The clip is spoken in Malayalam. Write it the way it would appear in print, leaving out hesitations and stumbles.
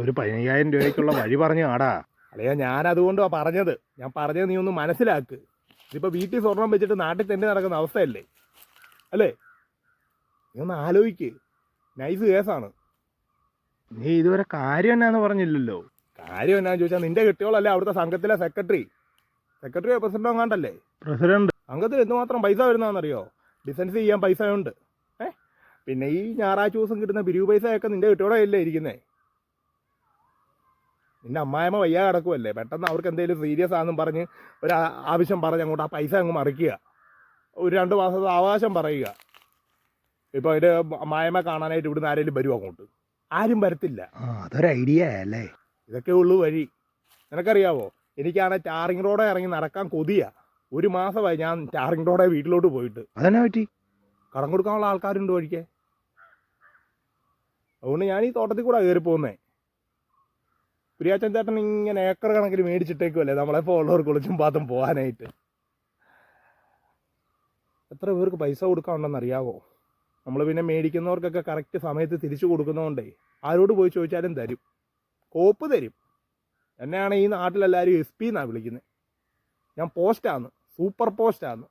ഒരു 15,000 രൂപയ്ക്കുള്ള വഴി പറഞ്ഞു ആടാ. അല്ലയാ ഞാൻ അതുകൊണ്ടാണ് പറഞ്ഞത്. ഞാൻ പറഞ്ഞത് നീ ഒന്ന് മനസ്സിലാക്ക്. ഇതിപ്പോൾ വീട്ടിൽ സ്വർണം വെച്ചിട്ട് നാട്ടിൽ തന്നെ നടക്കുന്ന അവസ്ഥയല്ലേ അല്ലേ? നീ ഒന്ന് ആലോചിക്ക്. നൈസ് കേസാണ്. നീ ഇതുവരെ കാര്യം എന്നാന്ന് പറഞ്ഞില്ലല്ലോ. കാര്യം എന്നാന്ന് ചോദിച്ചാൽ നിന്റെ കെട്ടിയോളല്ലേ അവിടുത്തെ സംഘത്തിലെ സെക്രട്ടറി പ്രസിഡന്റോ കണ്ടല്ലേ? പ്രസിഡന്റ് സംഘത്തിൽ എന്തുമാത്രം പൈസ വരുന്നതെന്നറിയോ? ബിസിനസ് ചെയ്യാൻ പൈസ ഉണ്ട്. പിന്നെ ഈ ഞായറാഴ്ച ദിവസം കിട്ടുന്ന പിരിവ് പൈസയൊക്കെ നിന്റെ കെട്ടിയോടല്ലേ ഇരിക്കുന്നേ? നിന്റെ അമ്മായിമ്മ വയ്യാ കിടക്കുമല്ലേ, പെട്ടെന്ന് അവർക്ക് എന്തെങ്കിലും സീരിയസ് ആണെന്നും പറഞ്ഞ് ഒരു ആവശ്യം പറഞ്ഞ് അങ്ങോട്ട് ആ പൈസ അങ്ങ് മറിക്കുക. ഒരു 2 മാസത്തെ അവകാശം പറയുക. ഇപ്പോൾ ഒരു അമ്മായിമ്മ കാണാനായിട്ട് ഇവിടുന്ന് ആരെങ്കിലും വരും അങ്ങോട്ട്? ആരും വരത്തില്ല. അതൊരു ഐഡിയ അല്ലേ? ഇതൊക്കെ ഉള്ളു വഴി. നിനക്കറിയാവോ, എനിക്കാണ് ടാറിങ് റോഡെ ഇറങ്ങി നടക്കാൻ കൊതിയ. 1 മാസമായി ഞാൻ ടാറിങ് റോഡെ വീട്ടിലോട്ട് പോയിട്ട്. അതെന്നാ പറ്റി? കടം കൊടുക്കാനുള്ള ആൾക്കാരുണ്ട് വഴിക്ക്. അതുകൊണ്ട് ഞാൻ ഈ തോട്ടത്തിൽ കൂടെ കയറി പോകുന്നേ. കുര്യാച്ചൻ ചേട്ടൻ ഇങ്ങനെ ഏക്കർ കണക്കിന് മേടിച്ചിട്ടേക്കുമല്ലേ നമ്മളെപ്പോൾ ഉള്ളവർ കുളിച്ചും പാത്തും പോകാനായിട്ട്. എത്ര പേർക്ക് പൈസ കൊടുക്കാനുണ്ടെന്ന് അറിയാവോ? നമ്മൾ പിന്നെ മേടിക്കുന്നവർക്കൊക്കെ കറക്റ്റ് സമയത്ത് തിരിച്ചു കൊടുക്കുന്നതുകൊണ്ടേ ആരോട് പോയി ചോദിച്ചാലും തരും. കോപ്പ് തരും. എന്നെയാണ് ഈ നാട്ടിലെല്ലാവരും SP എന്നാണ് വിളിക്കുന്നത്. ഞാൻ പോസ്റ്റാണ്, സൂപ്പർ പോസ്റ്റാണ്.